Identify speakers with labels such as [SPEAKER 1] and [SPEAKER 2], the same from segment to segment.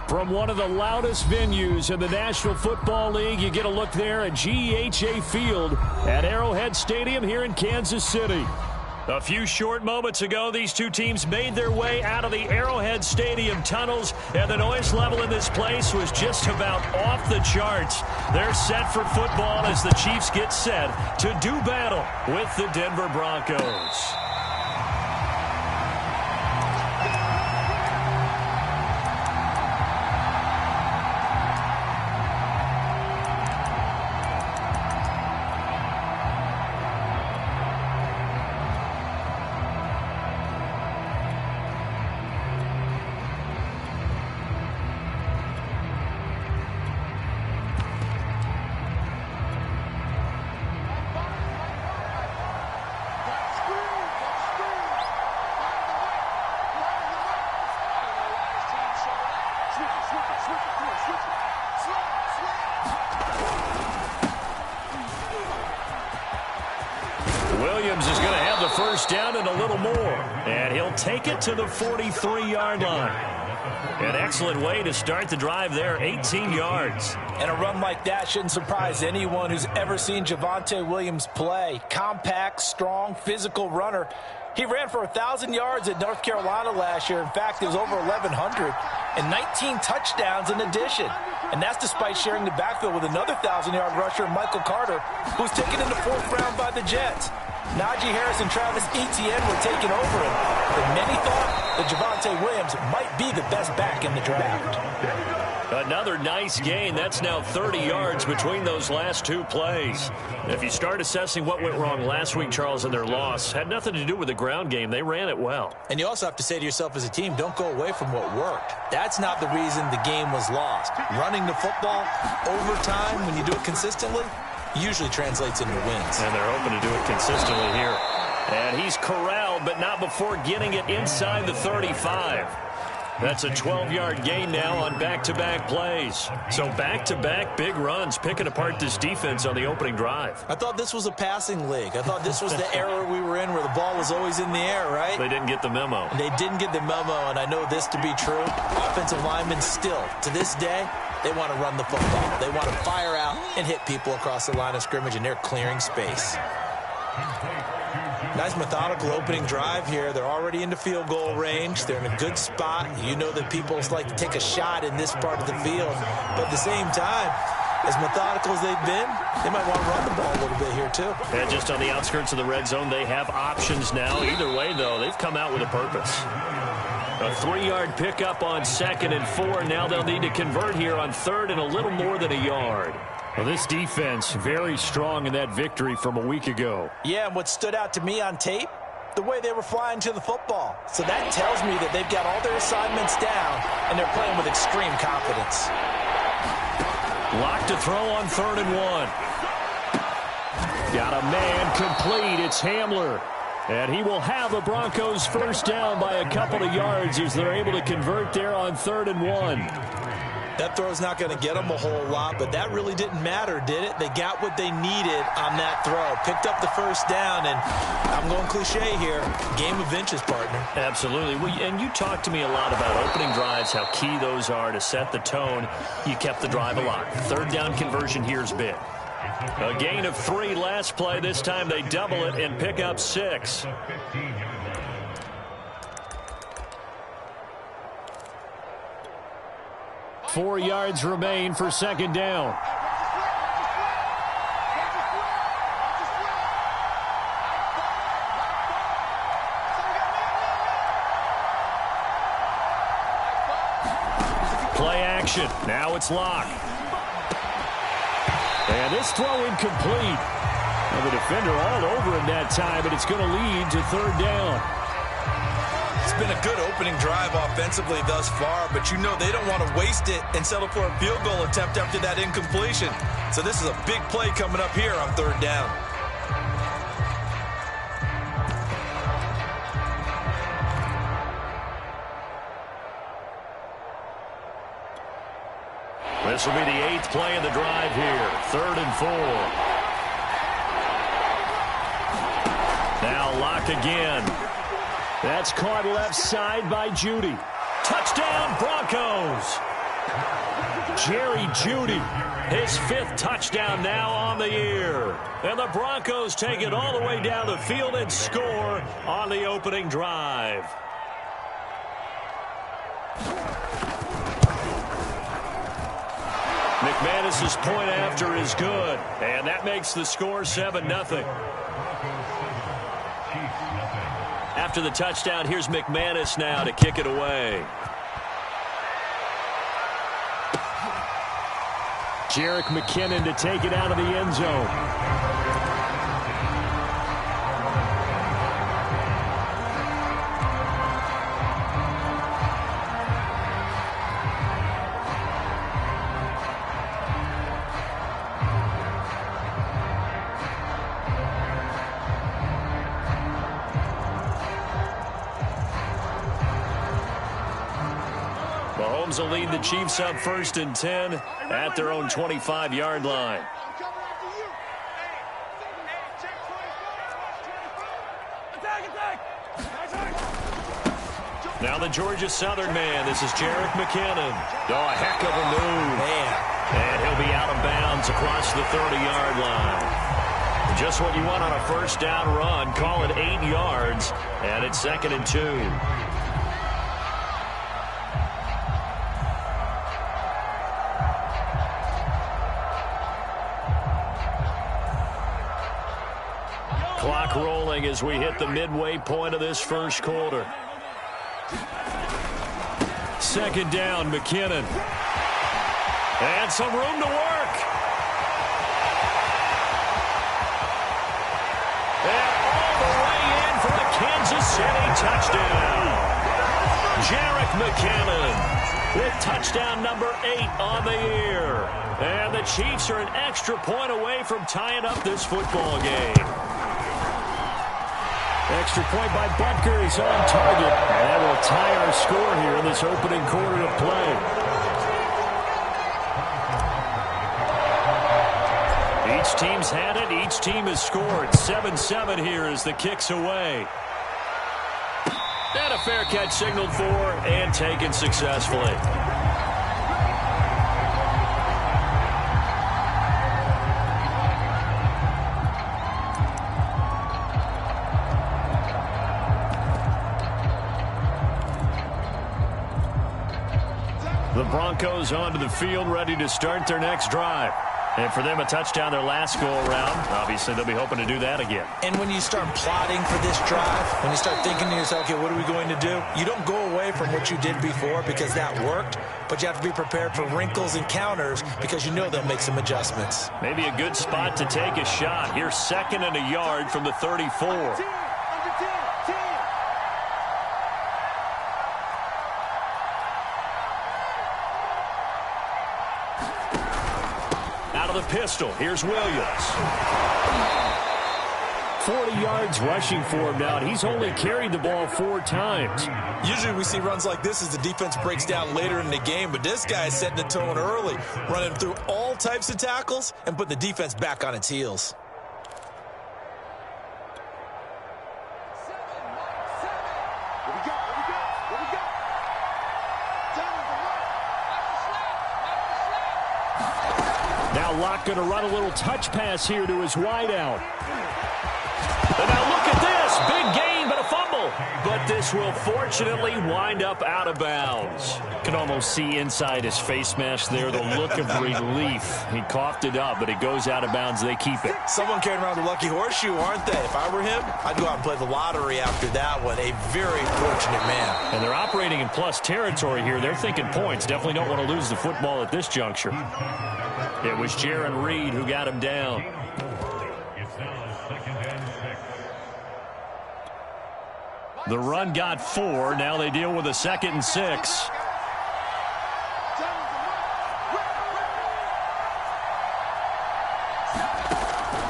[SPEAKER 1] From one of the loudest venues in the National Football League, you get a look there at GEHA Field at Arrowhead Stadium here in Kansas City. A few short moments ago, these two teams made their way out of the Arrowhead Stadium tunnels, and the noise level in this place was just about off the charts. They're set for football as the Chiefs get set to do battle with the Denver Broncos. Williams is going to have the first down and a little more, and he'll take it to the 43-yard line. An excellent way to start the drive there, 18 yards.
[SPEAKER 2] And a run like that shouldn't surprise anyone who's ever seen Javonte Williams play. Compact, strong, physical runner. He ran for 1,000 yards at North Carolina last year. In fact, it was over 1,100 and 19 touchdowns in addition. And that's despite sharing the backfield with another 1,000-yard rusher, Michael Carter, who's taken in the 4th round by the Jets. Najee Harris and Travis Etienne were taking over him, but many thought that Javonte Williams might be the best back in the draft.
[SPEAKER 1] Another nice gain. That's now 30 yards between those last two plays. If you start assessing what went wrong last week, Charles, in their loss, had nothing to do with the ground game. They ran it well.
[SPEAKER 2] And you also have to say to yourself as a team, don't go away from what worked. That's not the reason the game was lost. Running the football over time, when you do it consistently, usually translates into wins.
[SPEAKER 1] And they're hoping to do it consistently here. And he's corralled, but not before getting it inside the 35. That's a 12-yard gain now on back-to-back plays. So back-to-back big runs, picking apart this defense on the opening drive.
[SPEAKER 2] I thought this was a passing league. I thought this was the era we were in where the ball was always in the air, right?
[SPEAKER 1] They didn't get the memo.
[SPEAKER 2] And they didn't get the memo, and I know this to be true. Offensive linemen still, to this day, they want to run the football. They want to fire out and hit people across the line of scrimmage, and they're clearing space. Nice methodical opening drive here. They're already into field goal range. They're in a good spot. You know that people like to take a shot in this part of the field. But at the same time, as methodical as they've been, they might want to run the ball a little bit here too.
[SPEAKER 1] And just on the outskirts of the red zone, they have options now. Either way, though, they've come out with a purpose. A 3-yard pickup on 2nd and 4. Now they'll need to convert here on 3rd and a little more than a yard. Well, this defense very strong in that victory from a week ago.
[SPEAKER 2] Yeah, and what stood out to me on tape, the way they were flying to the football. So that tells me that they've got all their assignments down, and they're playing with extreme confidence.
[SPEAKER 1] Lock to throw on 3rd and 1. Got a man complete. It's Hamler. And he will have the Broncos first down by a couple of yards as they're able to convert there on 3rd and 1.
[SPEAKER 2] That throw's not going to get them a whole lot, but that really didn't matter, did it? They got what they needed on that throw. Picked up the first down, and I'm going cliche here, game of inches, partner.
[SPEAKER 1] Absolutely. Well, and you talked to me a lot about opening drives, how key those are to set the tone. You kept the drive alive. 3rd down conversion here's big. A gain of 3 last play. This time they double it and pick up 6. Four yards remain for 2nd down. Play action. Now it's Locke. And this throw incomplete. Well, the defender all over him that time, but it's going to lead to 3rd down.
[SPEAKER 2] It's been a good opening drive offensively thus far, but you know they don't want to waste it and settle for a field goal attempt after that incompletion. So this is a big play coming up here on 3rd down.
[SPEAKER 1] This will be the 8th play of the drive here. 3rd and 4. Now Locke again. That's caught left side by Judy. Touchdown, Broncos. Jerry Jeudy, his 5th touchdown now on the year. And the Broncos take it all the way down the field and score on the opening drive. McManus's point after is good, and that makes the score 7-0. After the touchdown, here's McManus now to kick it away. Jerick McKinnon to take it out of the end zone. Mahomes will lead the Chiefs up 1st and 10 at their own 25-yard line. Now the Georgia Southern man. This is Jerick McKinnon. Oh, a heck of a move. Man. And he'll be out of bounds across the 30-yard line. Just what you want on a first down run. Call it 8 yards, and it's 2nd and 2. Clock rolling as we hit the midway point of this first quarter. 2nd down, McKinnon. And some room to work. And all the way in for the Kansas City touchdown. Jerick McKinnon with touchdown number 8 on the year. And the Chiefs are an extra point away from tying up this football game. Extra point by Butker. He's on target. And that will tie our score here in this opening quarter of play. Each team's had it. Each team has scored. 7-7 here as the kick's away. And a fair catch signaled for and taken successfully. The Broncos onto the field, ready to start their next drive. And for them, a touchdown their last go-around. Obviously, they'll be hoping to do that again.
[SPEAKER 2] And when you start plotting for this drive, when you start thinking to yourself, okay, what are we going to do? You don't go away from what you did before because that worked, but you have to be prepared for wrinkles and counters because you know they'll make some adjustments.
[SPEAKER 1] Maybe a good spot to take a shot. Here's 2nd and a yard from the 34. Out of the pistol, here's Williams. 40 yards rushing for him now. He's only carried the ball 4 times.
[SPEAKER 2] Usually we see runs like this as the defense breaks down later in the game, but this guy is setting the tone early, running through all types of tackles and putting the defense back on its heels.
[SPEAKER 1] Now Locke going to run a little touch pass here to his wideout. And now look at this. Big gain, but a fumble. But this will fortunately wind up out of bounds.
[SPEAKER 3] Can almost see inside his face mask there the look of relief. He coughed it up, but it goes out of bounds. They keep it.
[SPEAKER 2] Someone carrying around the lucky horseshoe, aren't they? If I were him, I'd go out and play the lottery after that one. A very fortunate man.
[SPEAKER 3] And they're operating in plus territory here. They're thinking points. Definitely don't want to lose the football at this juncture.
[SPEAKER 1] It was Jaron Reed who got him down. The run got 4. Now they deal with a 2nd and 6.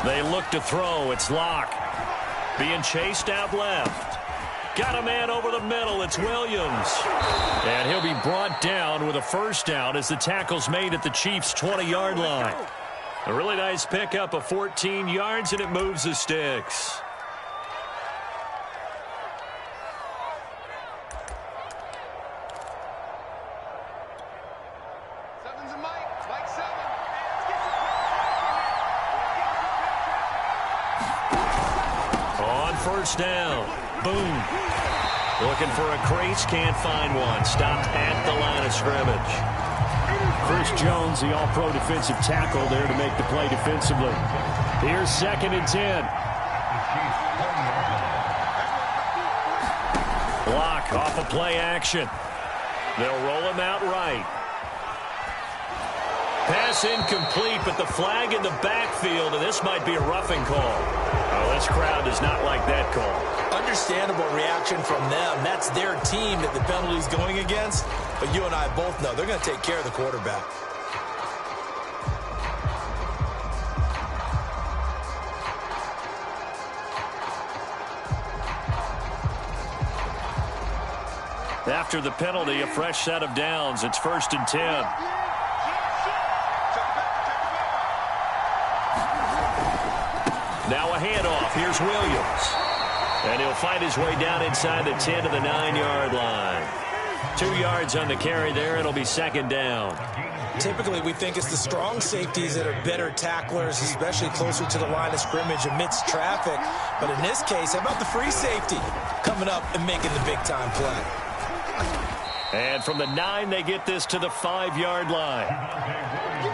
[SPEAKER 1] They look to throw. It's Locke. Being chased out left. Got a man over the middle. It's Williams. And he'll be brought down with a first down as the tackle's made at the Chiefs' 20-yard line. A really nice pickup of 14 yards, and it moves the sticks.
[SPEAKER 3] first down. Boom. Looking for a crease, can't find one. Stopped at the line of scrimmage.
[SPEAKER 1] Chris Jones, the all-pro defensive tackle, there to make the play defensively. Here's 2nd and 10. Block off of play action. They'll roll him out right. Pass incomplete, but the flag in the backfield, and this might be a roughing call. Oh, this crowd does not like that call.
[SPEAKER 2] Understandable reaction from them. That's their team that the penalty's going against. But you and I both know they're going to take care of the quarterback.
[SPEAKER 1] After the penalty, a fresh set of downs. It's 1st and 10. Now a handoff. Here's Williams. And he'll find his way down inside the 10 to the 9-yard line. 2 yards on the carry there. It'll be 2nd down.
[SPEAKER 2] Typically, we think it's the strong safeties that are better tacklers, especially closer to the line of scrimmage amidst traffic. But in this case, how about the free safety coming up and making the big-time play?
[SPEAKER 1] And from the 9, they get this to the 5-yard line.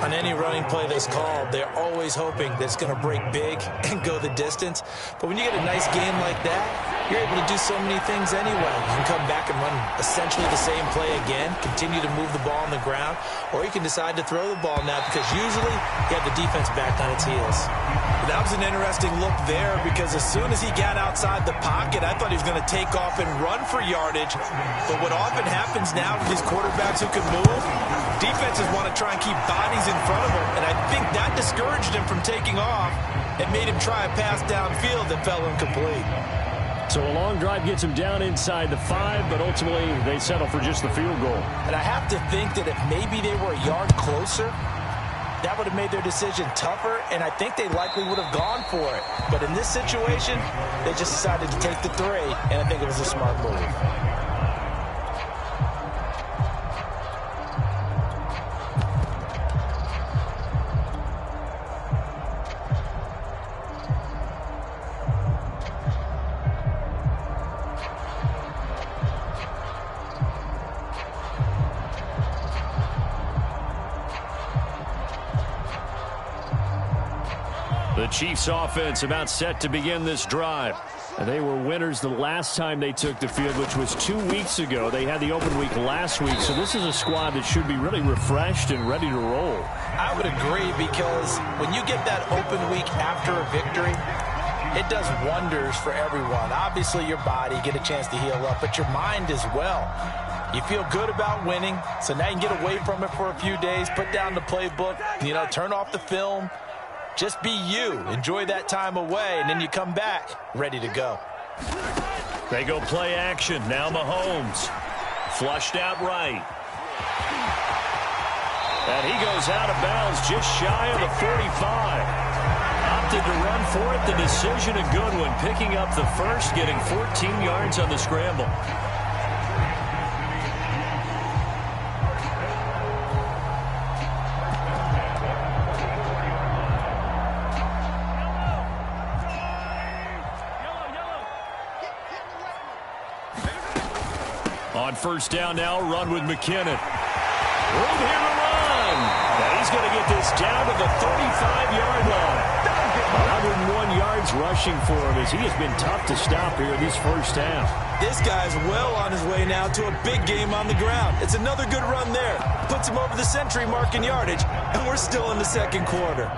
[SPEAKER 2] On any running play that's called, they're always hoping that it's going to break big and go the distance. But when you get a nice game like that, you're able to do so many things anyway. You can come back and run essentially the same play again, continue to move the ball on the ground, or you can decide to throw the ball now because usually you have the defense back on its heels. That was an interesting look there because as soon as he got outside the pocket, I thought he was going to take off and run for yardage. But what often happens now with these quarterbacks who can move, defenses want to try and keep bodies in front of him, and I think that discouraged him from taking off and made him try a pass downfield that fell incomplete.
[SPEAKER 1] So a long drive gets him down inside the 5, but ultimately they settle for just the field goal.
[SPEAKER 2] And I have to think that if maybe they were a yard closer, that would have made their decision tougher, and I think they likely would have gone for it. But in this situation, they just decided to take the 3, and I think it was a smart move.
[SPEAKER 1] The Chiefs offense about set to begin this drive. And they were winners the last time they took the field, which was 2 weeks ago. They had the open week last week, so this is a squad that should be really refreshed and ready to roll.
[SPEAKER 2] I would agree because when you get that open week after a victory, it does wonders for everyone. Obviously, your body, get a chance to heal up, but your mind as well. You feel good about winning, so now you can get away from it for a few days, put down the playbook, turn off the film. Just be you. Enjoy that time away, and then you come back ready to go.
[SPEAKER 1] They go play action. Now Mahomes. Flushed out right. And he goes out of bounds just shy of the 45. Opted to run for it. The decision a good one. Picking up the first, getting 14 yards on the scramble. On first down now, run with McKinnon. Room here to run. And he's going to get this down to the 35-yard line. 101 yards rushing for him as he has been tough to stop here in this first half.
[SPEAKER 2] This guy's well on his way now to a big game on the ground. It's another good run there. Puts him over the century mark in yardage, and we're still in the second quarter.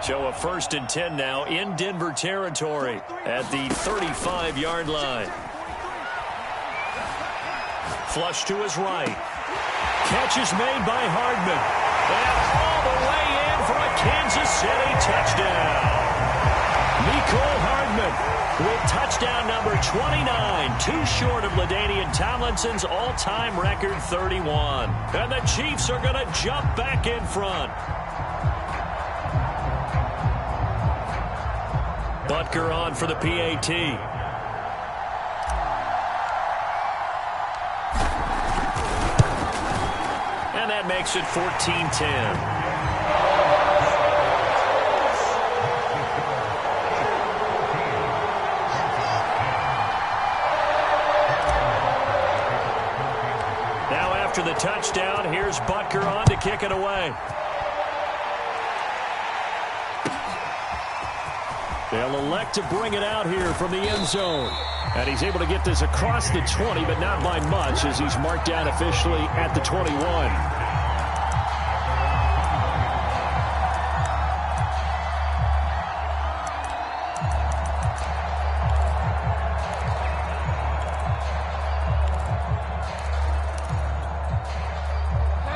[SPEAKER 1] So a 1st and 10 now in Denver territory at the 35-yard line. Flush to his right. Catch is made by Hardman. And all the way in for a Kansas City touchdown. Mecole Hardman with touchdown number 29. Too short of LaDainian Tomlinson's all-time record 31. And the Chiefs are going to jump back in front. Butker on for the PAT. That makes it 14-10. touchdown. Here's Butker on to kick it away. They'll elect to bring it out here from the end zone. And he's able to get this across the 20, but not by much, as he's marked down officially at the 21.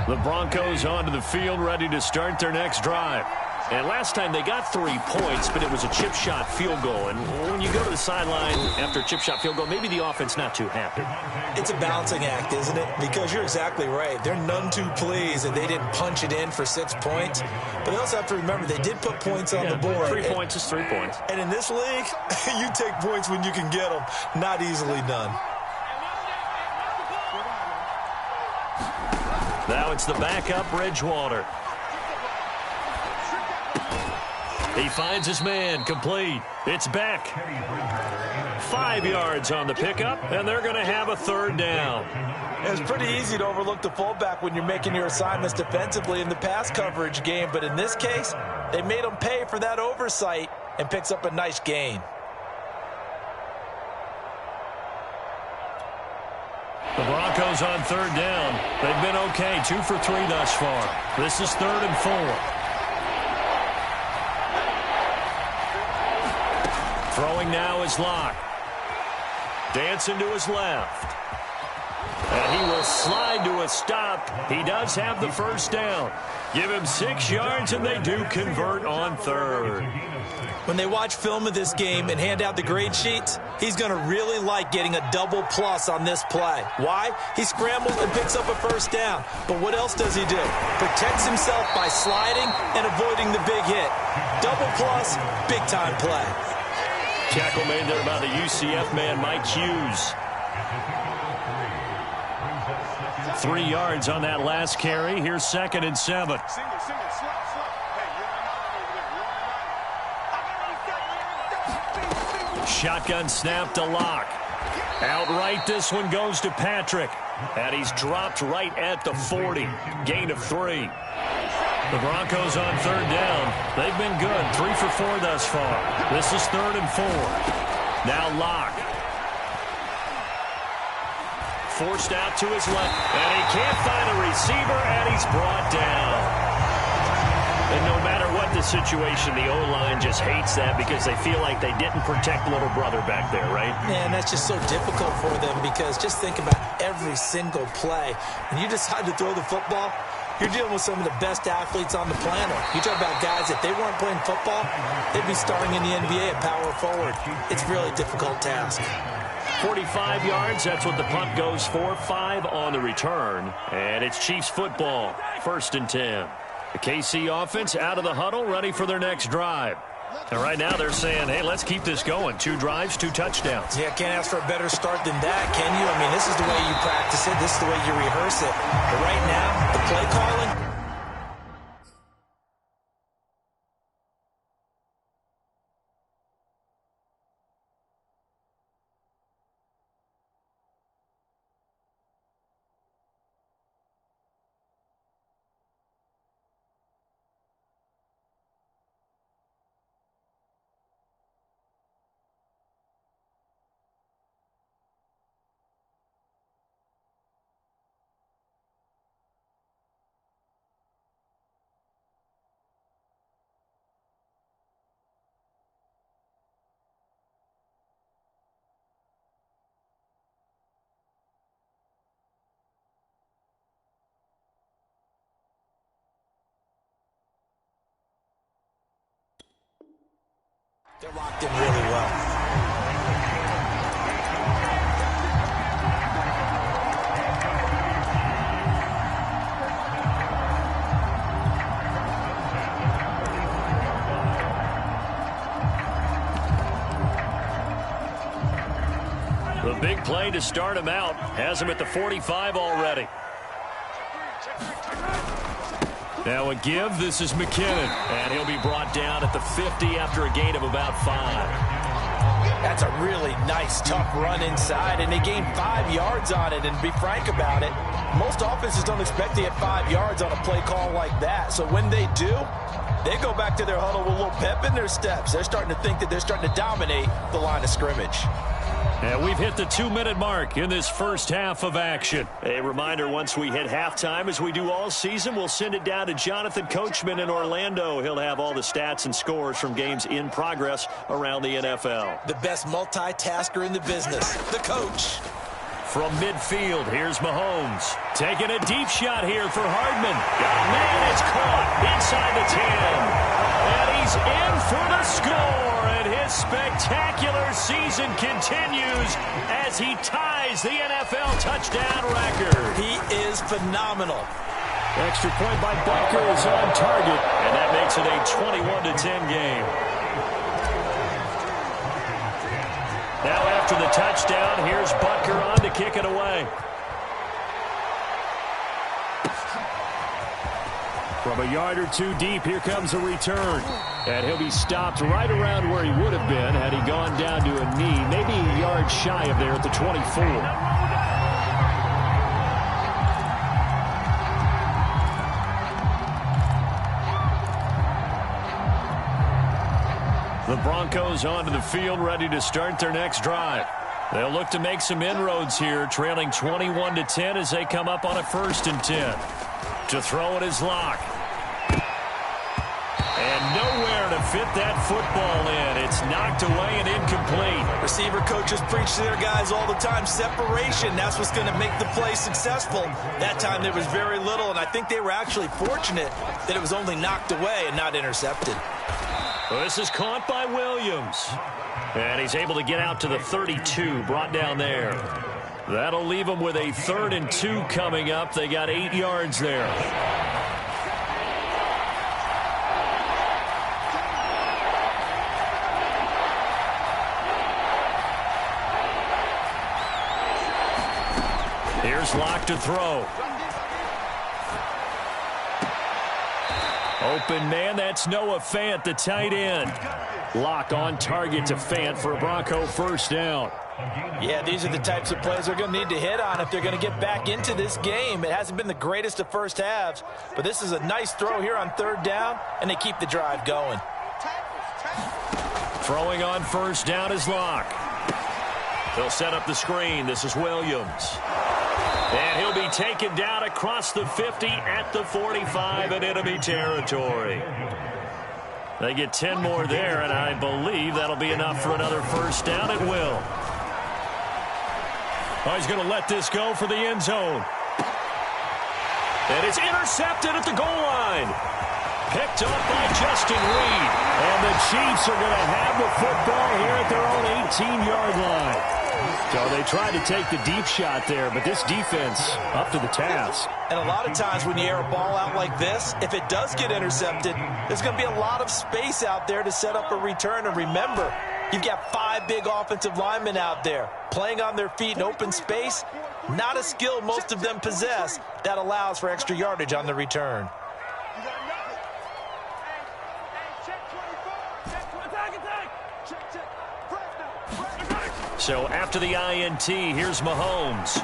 [SPEAKER 1] The Broncos onto the field, ready to start their next drive. And last time they got 3 points, but it was a chip shot field goal. And when you go to the sideline after a chip shot field goal, maybe the offense not too happy.
[SPEAKER 2] It's a balancing act, isn't it? Because you're exactly right. They're none too pleased that they didn't punch it in for 6 points. But they also have to remember they did put points on the board.
[SPEAKER 1] 3 points is 3 points.
[SPEAKER 2] And in this league, you take points when you can get them. Not easily done.
[SPEAKER 1] Now it's the backup, Bridgewater. He finds his man, complete. It's Beck. 5 yards on the pickup, and they're going to have a third down.
[SPEAKER 2] It's pretty easy to overlook the fullback when you're making your assignments defensively in the pass coverage game, but in this case, they made him pay for that oversight and picks up a nice gain.
[SPEAKER 1] The Broncos on third down. They've been okay, 2 for 3 thus far. This is 3rd and 4. Throwing now is Locke. Dancing to his left. And he will slide to a stop. He does have the first down. Give him 6 yards, and they do convert on third.
[SPEAKER 2] When they watch film of this game and hand out the grade sheets, he's going to really like getting a double plus on this play. Why? He scrambles and picks up a first down. But what else does he do? Protects himself by sliding and avoiding the big hit. Double plus, big-time play.
[SPEAKER 1] Tackle made there by the UCF man, Mike Hughes. 3 yards on that last carry. Here's 2nd and 7. Shotgun snap to Locke. Outright, this one goes to Patrick. And he's dropped right at the 40. Gain of 3. The Broncos on third down. They've been good. 3 for 4 thus far. This is 3rd and 4. Now Locke. Forced out to his left. And he can't find a receiver, and he's brought down. And no matter what the situation, the O-line just hates that because they feel like they didn't protect little brother back there, right?
[SPEAKER 2] Man, that's just so difficult for them because just think about every single play. When you decide to throw the football, you're dealing with some of the best athletes on the planet. You talk about guys, if they weren't playing football, they'd be starting in the NBA at power forward. It's a really difficult task.
[SPEAKER 1] 45 yards, that's what the punt goes for. 5 on the return. And it's Chiefs football, 1st and 10. The KC offense out of the huddle, ready for their next drive. And right now they're saying, hey, let's keep this going. 2 drives, 2 touchdowns.
[SPEAKER 2] Yeah, can't ask for a better start than that, can you? I mean, this is the way you practice it. This is the way you rehearse it. But right now, the play calling, they're locked in really well.
[SPEAKER 1] The big play to start him out has him at the 45 already. Now a give. This is McKinnon. And he'll be brought down at the 50 after a gain of about 5.
[SPEAKER 2] That's a really nice, tough run inside, and they gained 5 yards on it. And to be frank about it, most offenses don't expect to get 5 yards on a play call like that. So when they do, they go back to their huddle with a little pep in their steps. They're starting to think that they're starting to dominate the line of scrimmage.
[SPEAKER 1] And we've hit the 2-minute mark in this first half of action. A reminder, once we hit halftime, as we do all season, we'll send it down to Jonathan Coachman in Orlando. He'll have all the stats and scores from games in progress around the NFL.
[SPEAKER 2] The best multitasker in the business, the coach.
[SPEAKER 1] From midfield, here's Mahomes. Taking a deep shot here for Hardman. Oh, man, it's caught inside the 10. And he's in for the score. And his spectacular season continues as he ties the NFL touchdown record.
[SPEAKER 2] He is phenomenal.
[SPEAKER 1] Extra point by Butker is on target. And that makes it a 21-10 game. Now after the touchdown, here's Butker on to kick it away. From a yard or two deep, here comes a return. And he'll be stopped right around where he would have been had he gone down to a knee, maybe a yard shy of there at the 24. The Broncos onto the field, ready to start their next drive. They'll look to make some inroads here, trailing 21-10 as they come up on a 1st and 10. To throw it is Locke. And nowhere to fit that football in. It's knocked away and incomplete.
[SPEAKER 2] Receiver coaches preach to their guys all the time. Separation, that's what's going to make the play successful. That time there was very little, and I think they were actually fortunate that it was only knocked away and not intercepted.
[SPEAKER 1] Well, this is caught by Williams. And he's able to get out to the 32, brought down there. That'll leave them with a 3rd and 2 coming up. They got 8 yards there. Here's Locke to throw. Open man, that's Noah Fant, the tight end. Locke on target to Fant for a Bronco 1st down.
[SPEAKER 2] Yeah, these are the types of plays they're going to need to hit on if they're going to get back into this game. It hasn't been the greatest of first halves, but this is a nice throw here on 3rd down, and they keep the drive going.
[SPEAKER 1] Throwing on 1st down is Locke. He'll set up the screen. This is Williams. And he'll be taken down across the 50 at the 45 in enemy territory. They get 10 more there, and I believe that'll be enough for another 1st down. It will. Oh, he's going to let this go for the end zone. And it's intercepted at the goal line. Picked up by Justin Reed. And the Chiefs are going to have the football here at their own 18-yard line. So they tried to take the deep shot there, but this defense up to the task.
[SPEAKER 2] And a lot of times when you air a ball out like this, if it does get intercepted, there's going to be a lot of space out there to set up a return. And remember, you've got 5 big offensive linemen out there playing on their feet in open space. Not a skill most of them possess that allows for extra yardage on the return.
[SPEAKER 1] So after the INT, here's Mahomes.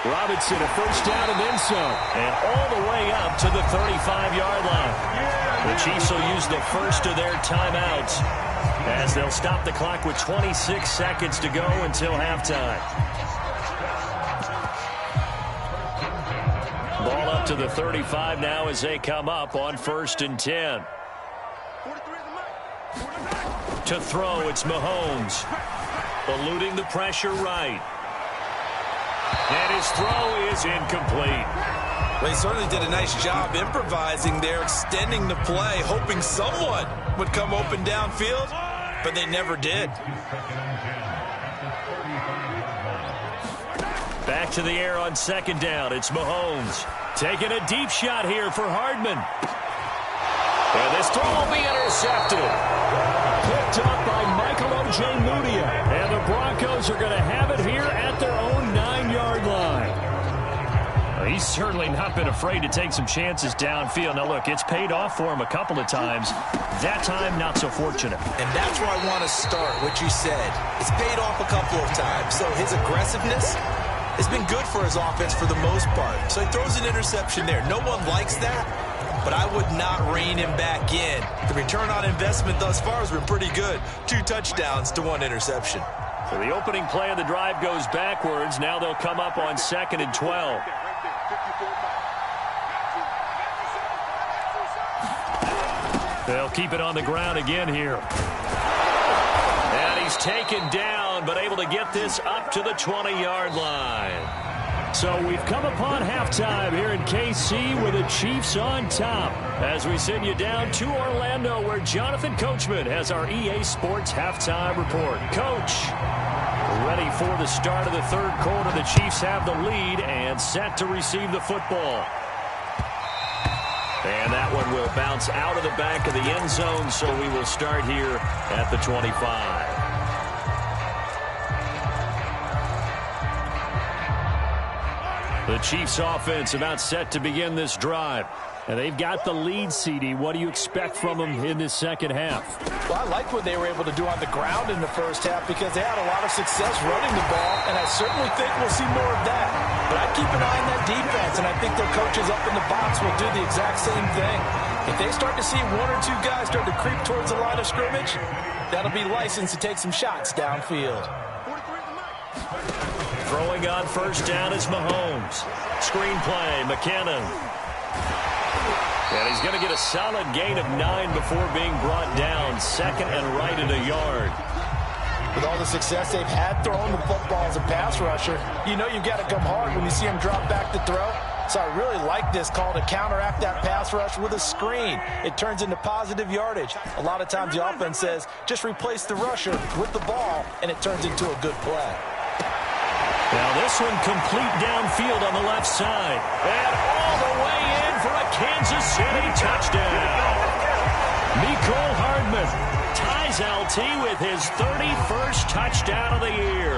[SPEAKER 1] Robinson, a 1st down and then some. And all the way up to the 35-yard line. The Chiefs will use the first of their timeouts as they'll stop the clock with 26 seconds to go until halftime. Ball up to the 35 now as they come up on 1st and 10. To throw, it's Mahomes. Eluding the pressure right. And his throw is incomplete.
[SPEAKER 2] Well, he certainly did a nice job improvising there, extending the play, hoping someone would come open downfield, but they never did.
[SPEAKER 1] Back to the air on 2nd down. It's Mahomes. Taking a deep shot here for Hardman. And this throw will be intercepted. Picked up by Michael Ojemudia. And the Broncos are going to have it here at their own 9-yard line. He's certainly not been afraid to take some chances downfield. Now, look, it's paid off for him a couple of times. That time, not so fortunate.
[SPEAKER 2] And that's where I want to start, what you said. It's paid off a couple of times. So his aggressiveness has been good for his offense for the most part. So he throws an interception there. No one likes that, but I would not rein him back in. The return on investment thus far has been pretty good. 2 touchdowns to 1 interception.
[SPEAKER 1] So the opening play of the drive goes backwards. Now they'll come up on 2nd and 12. They'll keep it on the ground again here. And he's taken down, but able to get this up to the 20-yard line. So we've come upon halftime here in KC with the Chiefs on top. As we send you down to Orlando, where Jonathan Coachman has our EA Sports halftime report. Coach, ready for the start of the 3rd quarter. The Chiefs have the lead and set to receive the football. And that one will bounce out of the back of the end zone, so we will start here at the 25. The Chiefs offense about set to begin this drive. And they've got the lead, CD. What do you expect from them in this second half?
[SPEAKER 2] Well, I like what they were able to do on the ground in the first half because they had a lot of success running the ball, and I certainly think we'll see more of that. But I keep an eye on that defense, and I think their coaches up in the box will do the exact same thing. If they start to see 1 or 2 guys start to creep towards the line of scrimmage, that'll be licensed to take some shots downfield.
[SPEAKER 1] Throwing on first down is Mahomes. Screen play, McKinnon. And he's going to get a solid gain of 9 before being brought down. 2nd and right at a yard.
[SPEAKER 2] With all the success they've had throwing the football as a pass rusher, you know you've got to come hard when you see him drop back to throw. So I really like this call to counteract that pass rush with a screen. It turns into positive yardage. A lot of times the offense says, just replace the rusher with the ball, and it turns into a good play.
[SPEAKER 1] Now this one complete downfield on the left side. And all the way in for a Kansas City touchdown. Mecole Hardman ties LT with his 31st touchdown of the year.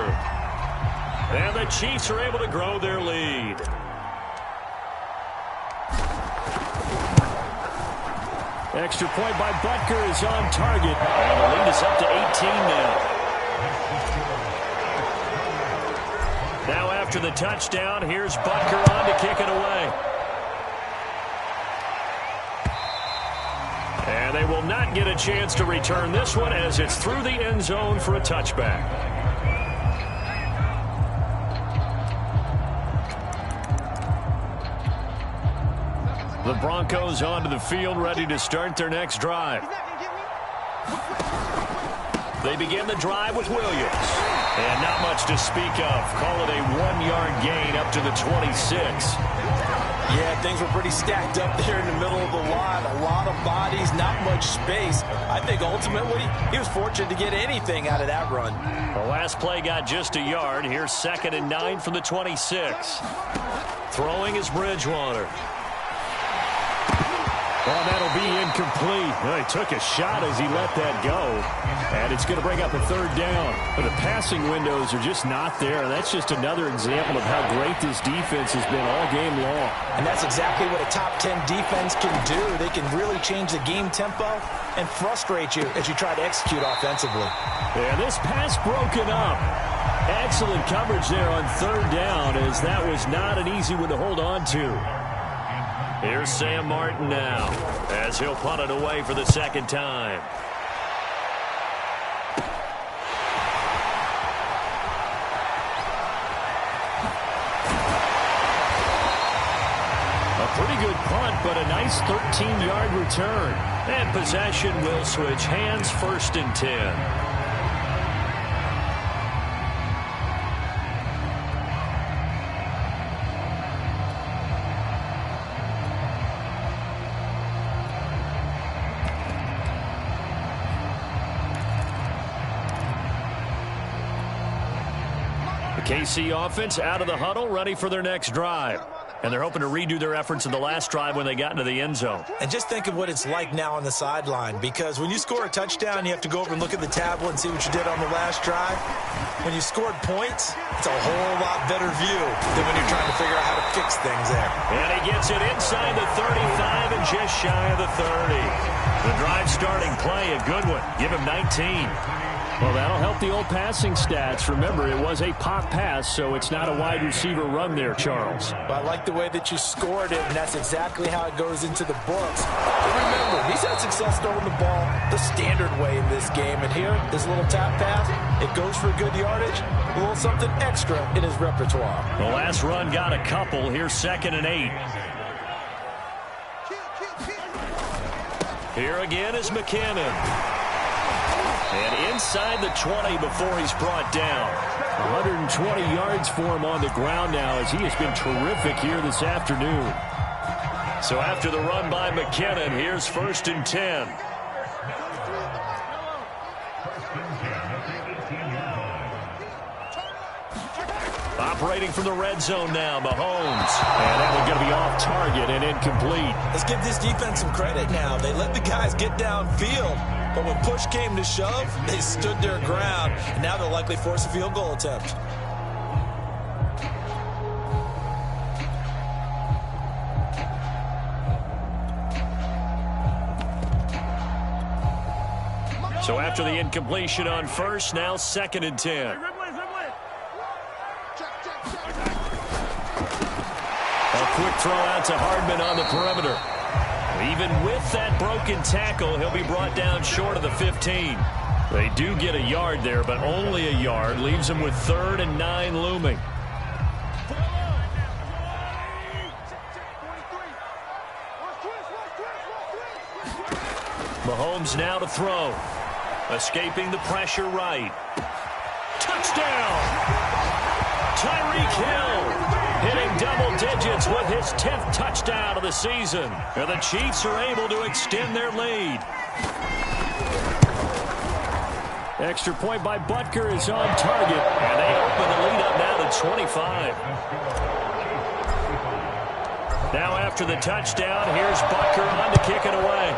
[SPEAKER 1] And the Chiefs are able to grow their lead. Extra point by Butker is on target. And the lead is up to 18 now. Now after the touchdown, here's Butker on to kick it away. And they will not get a chance to return this one as it's through the end zone for a touchback. The Broncos onto the field, ready to start their next drive. They begin the drive with Williams. And not much to speak of. Call it a 1-yard gain up to the 26.
[SPEAKER 2] Yeah, things were pretty stacked up there in the middle of the line. A lot of bodies, not much space. I think ultimately he was fortunate to get anything out of that run.
[SPEAKER 1] The last play got just a yard. Here's 2nd and 9 from the 26. Throwing is Bridgewater. Well, that'll be incomplete. Well, he took a shot as he let that go. And it's going to bring up a 3rd down. But the passing windows are just not there. And that's just another example of how great this defense has been all game long.
[SPEAKER 2] And that's exactly what a top 10 defense can do. They can really change the game tempo and frustrate you as you try to execute offensively.
[SPEAKER 1] Yeah, this pass broken up. Excellent coverage there on 3rd down, as that was not an easy one to hold on to. Here's Sam Martin now, as he'll punt it away for the 2nd time. A pretty good punt, but a nice 13-yard return. And possession will switch hands, 1st and 10. KC offense out of the huddle, ready for their next drive. And they're hoping to redo their efforts in the last drive when they got into the end zone.
[SPEAKER 2] And just think of what it's like now on the sideline, because when you score a touchdown, you have to go over and look at the tablet and see what you did on the last drive. When you scored points, it's a whole lot better view than when you're trying to figure out how to fix things there.
[SPEAKER 1] And he gets it inside the 35 and just shy of the 30. The drive starting play, a good one. Give him 19.
[SPEAKER 3] Well, that'll help the old passing stats. Remember, it was a pop pass, so it's not a wide receiver run there, Charles.
[SPEAKER 2] But I like the way that you scored it, and that's exactly how it goes into the books. But remember, he's had success throwing the ball the standard way in this game. And here, this little tap pass, it goes for good yardage, a little something extra in his repertoire.
[SPEAKER 1] The last run got a couple. Here's 2nd and 8. Here again is McKinnon. And inside the 20 before he's brought down.
[SPEAKER 3] 120 yards for him on the ground now, as he has been terrific here this afternoon.
[SPEAKER 1] So after the run by McKinnon, here's 1st and 10. Operating from the red zone now, Mahomes. And that one going to be off target and incomplete.
[SPEAKER 2] Let's give this defense some credit now. They let the guys get downfield, but when push came to shove, they stood their ground, and now they'll likely force a field goal attempt.
[SPEAKER 1] So after the incompletion on first, now 2nd and 10. A quick throw out to Hardman on the perimeter. Even with that broken tackle, he'll be brought down short of the 15. They do get a yard there, but only a yard. Leaves them with 3rd and 9 looming. Mahomes now to throw. Escaping the pressure right. Touchdown! Tyreek Hill hitting double digits with his 10th touchdown of the season. And the Chiefs are able to extend their lead.
[SPEAKER 3] Extra point by Butker is on target.
[SPEAKER 1] And they open the lead up now to 25. Now after the touchdown, here's Butker on to kick it away.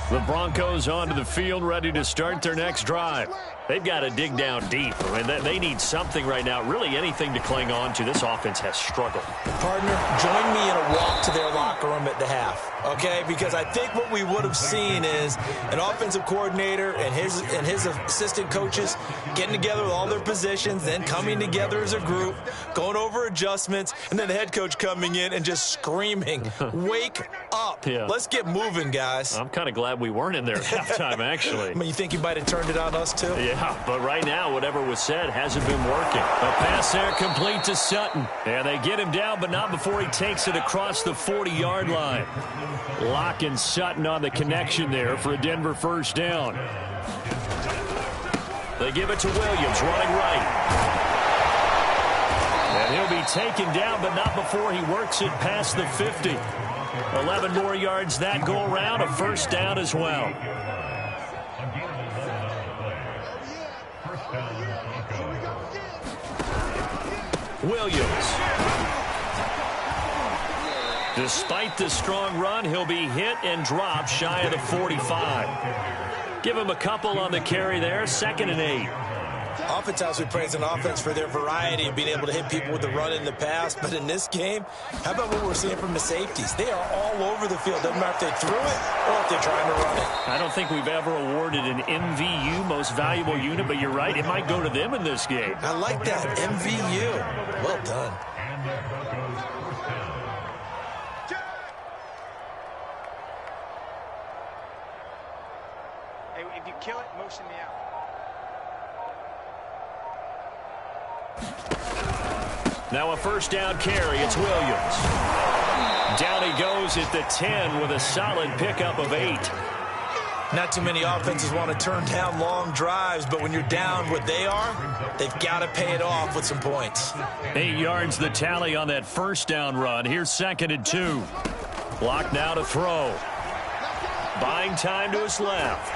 [SPEAKER 1] The Broncos onto the field, ready to start their next drive. They've got to dig down deep. I mean, they need something right now, really anything to cling on to. This offense has struggled.
[SPEAKER 2] Partner, join me in a walk to their locker room at the half, okay? Because I think what we would have seen is an offensive coordinator and his assistant coaches getting together with all their positions, then coming together as a group, going over adjustments, and then the head coach coming in and just screaming, wake up.
[SPEAKER 1] Yeah.
[SPEAKER 2] Let's get moving, guys.
[SPEAKER 1] I'm kind of glad we weren't in there at halftime, actually.
[SPEAKER 2] I mean, you think he might have turned it on us, too?
[SPEAKER 1] Yeah, but right now, whatever was said hasn't been working. A pass there complete to Sutton. And they get him down, but not before he takes it across the 40-yard line. Locke and Sutton on the connection there for a Denver first down. They give it to Williams, running right. And he'll be taken down, but not before he works it past the 50. 11 more yards that go around, a first down as well. Williams. Despite the strong run, he'll be hit and dropped shy of the 45. Give him a couple on the carry there, 2nd and 8.
[SPEAKER 2] Offense has to praise an offense for their variety of being able to hit people with the run in the pass. But in this game, how about what we're seeing from the safeties? They are all over the field. Doesn't matter if they threw it or if they're trying to run it.
[SPEAKER 1] I don't think we've ever awarded an MVU, most valuable unit, but you're right, it might go to them in this game.
[SPEAKER 2] I like that, MVU. Well done.
[SPEAKER 4] Hey, if you kill it, motion me out.
[SPEAKER 1] Now a first down carry. It's Williams. Down he goes at the 10 with a solid pickup of 8.
[SPEAKER 2] Not too many offenses want to turn down long drives, but when you're down what they are, they've got to pay it off with some points.
[SPEAKER 1] 8 yards the tally on that first down run. Here's 2nd and 2. Block now to throw.
[SPEAKER 3] Buying time to his left.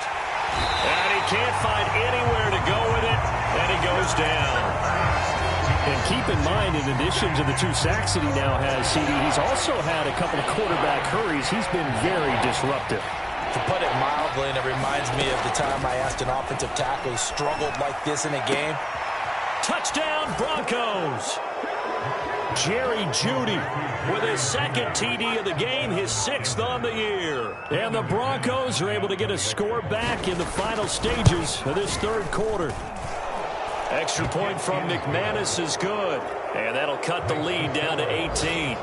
[SPEAKER 3] And he can't find anywhere to go with it, and he goes down.
[SPEAKER 1] And keep in mind, in addition to the 2 sacks that he now has, CD, he's also had a couple of quarterback hurries. He's been very disruptive.
[SPEAKER 2] To put it mildly, and it reminds me of the time I asked an offensive tackle who struggled like this in a game.
[SPEAKER 1] Touchdown, Broncos!
[SPEAKER 3] Jerry Jeudy with his 2nd TD of the game, his 6th on the year.
[SPEAKER 1] And the Broncos are able to get a score back in the final stages of this 3rd quarter.
[SPEAKER 3] Extra point from McManus is good, and that'll cut the lead down to 18.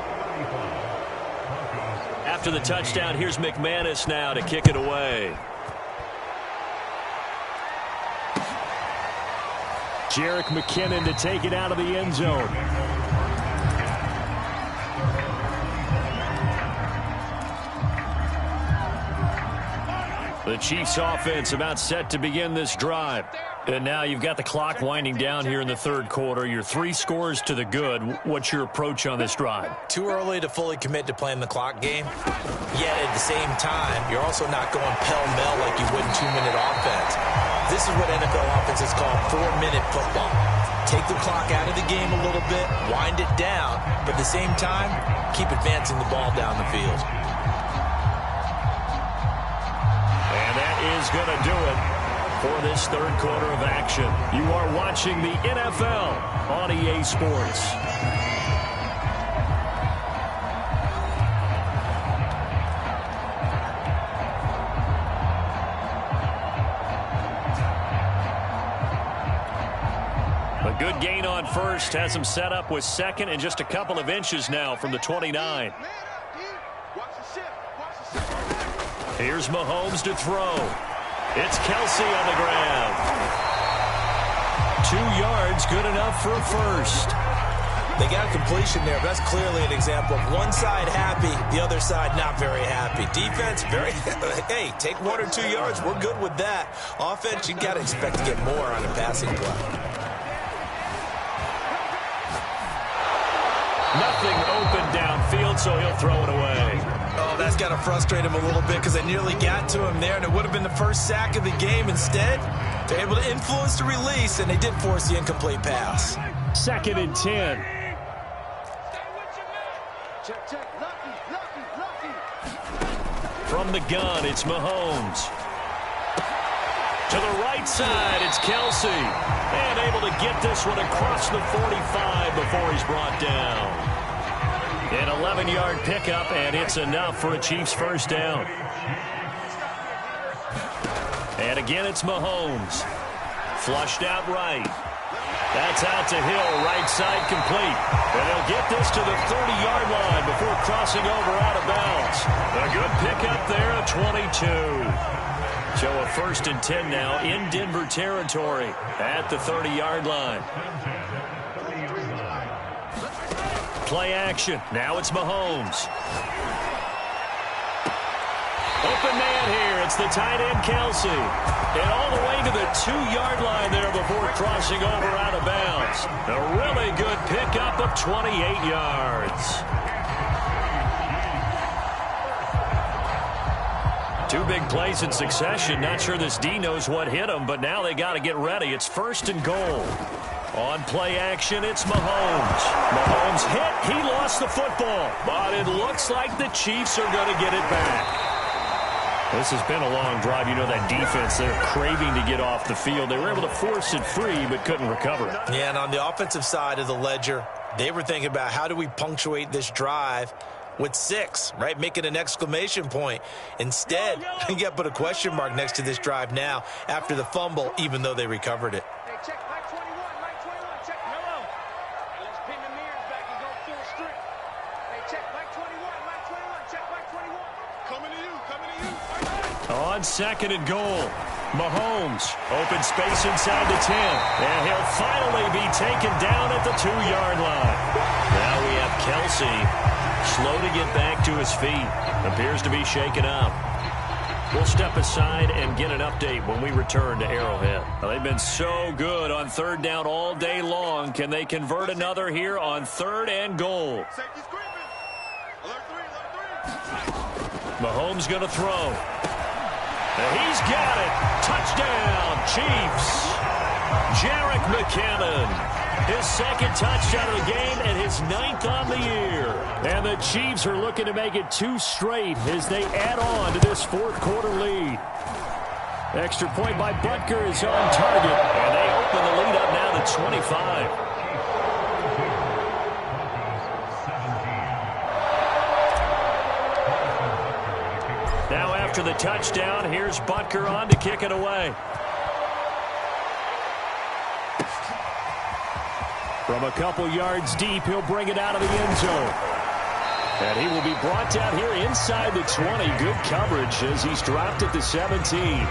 [SPEAKER 3] After the touchdown, here's McManus now to kick it away.
[SPEAKER 1] Jerick McKinnon to take it out of the end zone.
[SPEAKER 3] The Chiefs offense about set to begin this drive. And now you've got the clock winding down here in the 3rd quarter. You're 3 scores to the good. What's your approach on this drive?
[SPEAKER 2] Too early to fully commit to playing the clock game. Yet at the same time, you're also not going pell-mell like you would in 2-minute offense. This is what NFL offenses call 4-minute football. Take the clock out of the game a little bit, wind it down, but at the same time, keep advancing the ball down the field.
[SPEAKER 3] And that is going to do it for this 3rd quarter of action. You are watching the NFL on EA Sports. A good gain on first, has him set up with 2nd and just a couple of inches now from the 29. Here's Mahomes to throw. It's Kelsey on the ground. 2 yards, good enough for a first.
[SPEAKER 2] They got a completion there. That's clearly an example of one side happy, the other side not very happy. Defense, hey, take 1 or 2 yards. We're good with that. Offense, you got to expect to get more on a passing play.
[SPEAKER 3] Nothing open downfield, so he'll throw it away.
[SPEAKER 2] Oh, that's got to frustrate him a little bit because they nearly got to him there, and it would have been the first sack of the game. Instead, they're able to influence the release, and they did force the incomplete pass.
[SPEAKER 1] 2nd and 10.
[SPEAKER 3] From the gun, it's Mahomes. To the right side, it's Kelsey. And able to get this one across the 45 before he's brought down. An 11-yard pickup, and it's enough for a Chiefs first down. And again, it's Mahomes. Flushed out right. That's out to Hill, right side complete. And he'll get this to the 30-yard line before crossing over out of bounds. A good pickup there at 22. So a 1st and 10 now in Denver territory at the 30-yard line. Play action. Now it's Mahomes. Open man here. It's the tight end, Kelsey. And all the way to the 2-yard line there before crossing over out of bounds. A really good pickup of 28 yards. 2 big plays in succession. Not sure this D knows what hit him, but now they got to get ready. It's 1st and goal. On play action, it's Mahomes. Mahomes hit. He lost the football. But it looks like the Chiefs are going to get it back. This has been a long drive. You know that defense, they're craving to get off the field. They were able to force it free, but couldn't recover it.
[SPEAKER 2] Yeah, and on the offensive side of the ledger, they were thinking about how do we punctuate this drive with 6, right? Making an exclamation point. Instead, you got to put a question mark next to this drive now after the fumble, even though they recovered it.
[SPEAKER 4] Hey, check Mike 21, Mike 21, check. Hello. Let's pin the mirrors back and go full strip. Hey, check Mike 21, Mike 21, check Mike 21. Coming to you, coming to you.
[SPEAKER 3] On 2nd and goal, Mahomes, open space inside the 10, and he'll finally be taken down at the 2-yard line. Now we have Kelsey, slow to get back to his feet, appears to be shaken up. We'll step aside and get an update when we return to Arrowhead. Well, they've been so good on 3rd down all day long. Can they convert another here on 3rd and goal?
[SPEAKER 4] Safety's creeping. Alert 3, alert 3.
[SPEAKER 3] Mahomes going to throw.
[SPEAKER 1] He's got it. Touchdown, Chiefs. Jerick McKinnon. His second touchdown of the game and his 9th on the year. And the Chiefs are looking to make it 2 straight as they add on to this fourth quarter lead. Extra point by Butker is on target. And they open the lead up now to 25. Now after the touchdown, here's Butker on to kick it away. From a couple yards deep, he'll bring it out of the end zone. And he will be brought down here inside the 20. Good coverage as he's dropped at the 17.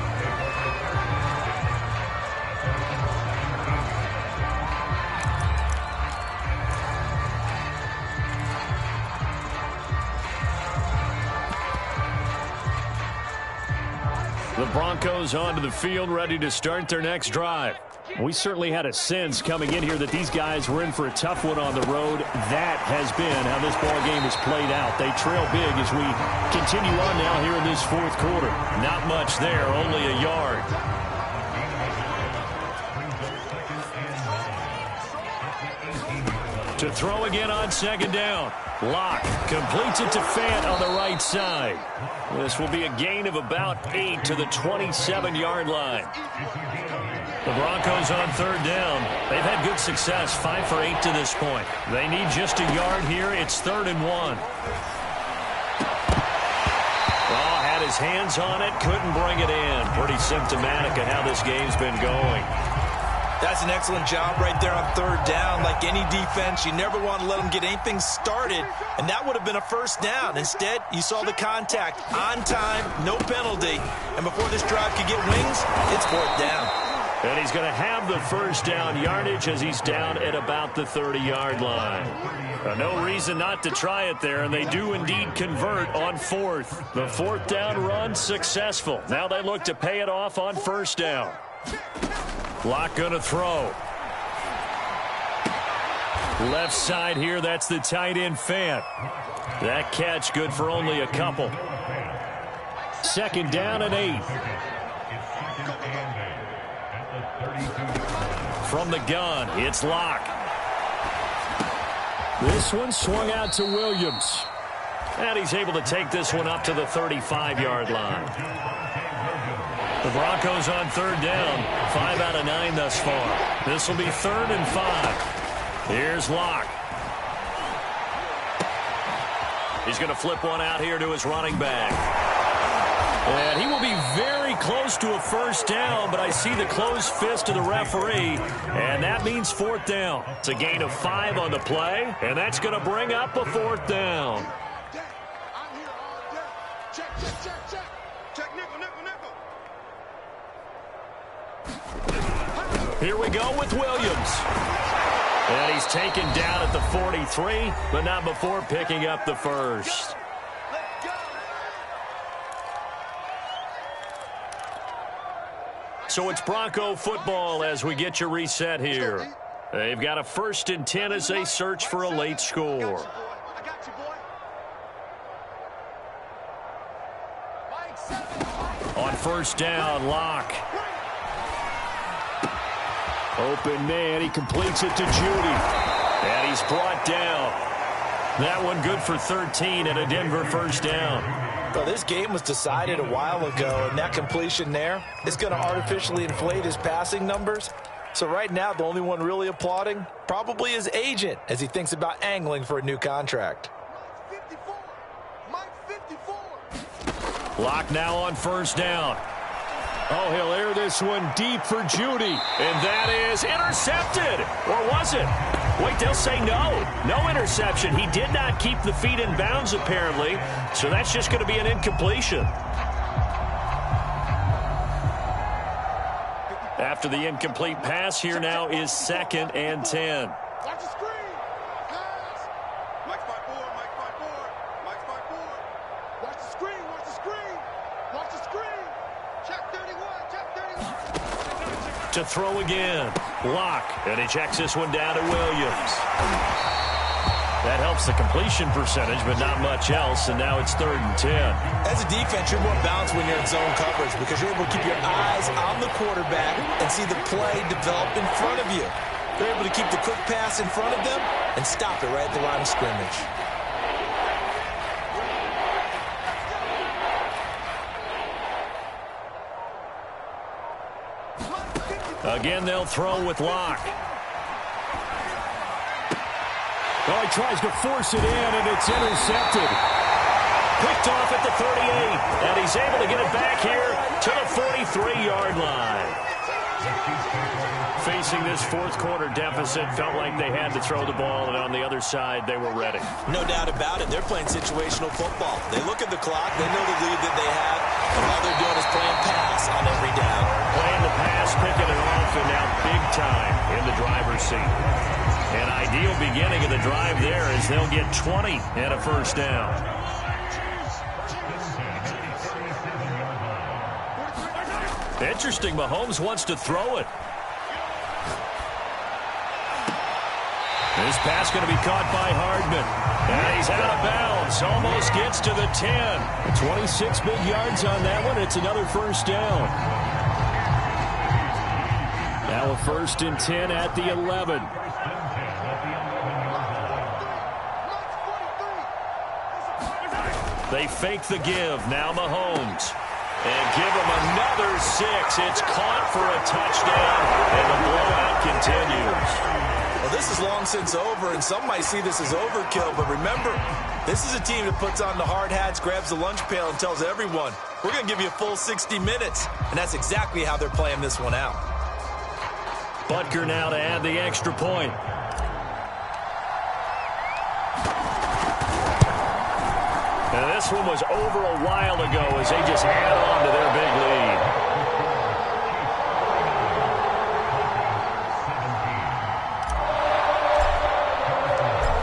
[SPEAKER 1] The Broncos onto the field, ready to start their next drive. We certainly had a sense coming in here that these guys were in for a tough one on the road. That has been how this ball game has played out. They trail big as we continue on now here in this fourth quarter. Not much there, only a yard. To throw again on second down. Locke completes it to Fant on the right side. This will be a gain of about 8 to the 27-yard line. The Broncos on third down. They've had good success, 5 for 8 to this point. They need just a yard here. It's 3rd and 1. Oh, had his hands on it, couldn't bring it in. Pretty symptomatic of how this game's been going.
[SPEAKER 2] That's an excellent job right there on third down. Like any defense, you never want to let them get anything started, and that would have been a first down. Instead, you saw the contact on time, no penalty, and before this drive could get wings, it's 4th down.
[SPEAKER 1] And he's going to have the first down yardage as he's down at about the 30-yard line. No reason not to try it there, and they do indeed convert on 4th. The 4th down run successful. Now they look to pay it off on first down. Locke going to throw. Left side here, that's the tight end Fant. That catch good for only a couple. 2nd down and 8. From the gun, it's Locke. This one swung out to Williams. And he's able to take this one up to the 35-yard line. The Broncos on third down. 5 out of 9 thus far. This will be 3rd and 5. Here's Locke. He's going to flip one out here to his running back. And he will be very close to a first down, but I see the closed fist of the referee, and that means 4th down. It's a gain of 5 on the play, and that's going to bring up a 4th down. Here we go with Williams. And he's taken down at the 43, but not before picking up the first. So it's Bronco football as we get you reset here. They've got a 1st and 10 as they search for a late score. On first down, Locke. Open man, he completes it to Judy. And he's brought down. That one good for 13 and a Denver first down.
[SPEAKER 2] Well, this game was decided a while ago, and that completion there is going to artificially inflate his passing numbers. So right now, the only one really applauding probably his agent as he thinks about angling for a new contract.
[SPEAKER 1] Locke now on first down. Oh, he'll air this one deep for Judy. And that is intercepted. Or was it? Wait, they'll say no. No interception. He did not keep the feet in bounds, apparently. So that's just going to be an incompletion. After the incomplete pass, here now is 2nd and 10.
[SPEAKER 4] Watch the screen. Pass. Mike's my board. Mike's my board. Mike's my board. Watch the screen. Watch the screen. Watch the screen. Check 31. Check 31.
[SPEAKER 1] To throw again. Locke. And he checks this one down to Williams. That helps the completion percentage, but not much else, and now it's 3rd and 10.
[SPEAKER 2] As a defense, you're more balanced when you're in zone coverage because you're able to keep your eyes on the quarterback and see the play develop in front of you. You're able to keep the quick pass in front of them and stop it right at the line of scrimmage.
[SPEAKER 1] Again, they'll throw with Locke. Oh, he tries to force it in, and it's intercepted. Picked off at the 38, and he's able to get it back here to the 43-yard line. Facing this fourth-quarter deficit, felt like they had to throw the ball, and on the other side, they were ready.
[SPEAKER 2] No doubt about it. They're playing situational football. They look at the clock. They know the lead that they have, and all they're doing is playing pass on every down.
[SPEAKER 1] Playing the pass, picking it off, and now big time in the driver's seat. An ideal beginning of the drive there as they'll get 20 and a first down. Interesting, Mahomes wants to throw it. This pass going to be caught by Hardman. And he's out of bounds. Almost gets to the 10. 26 big yards on that one. It's another first down. Now a 1st and 10 at the 11. They fake the give. Now Mahomes. And give him another 6. It's caught for a touchdown. And the blowout continues.
[SPEAKER 2] Well, this is long since over, and some might see this as overkill. But remember, this is a team that puts on the hard hats, grabs the lunch pail, and tells everyone, we're going to give you a full 60 minutes. And that's exactly how they're playing this one out.
[SPEAKER 1] Butker now to add the extra point. And this one was over a while ago as they just add on to their big lead.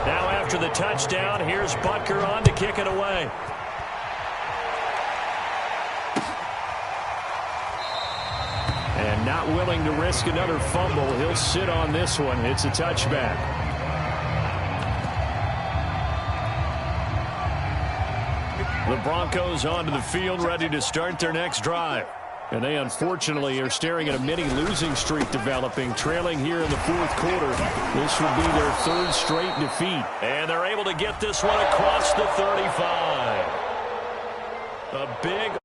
[SPEAKER 1] Now after the touchdown, here's Butker on to kick it away. And not willing to risk another fumble. He'll sit on this one. It's a touchback. The Broncos onto the field, ready to start their next drive. And they, unfortunately, are staring at a mini losing streak developing, trailing here in the fourth quarter. This would be their 3rd straight defeat. And they're able to get this one across the 35. A big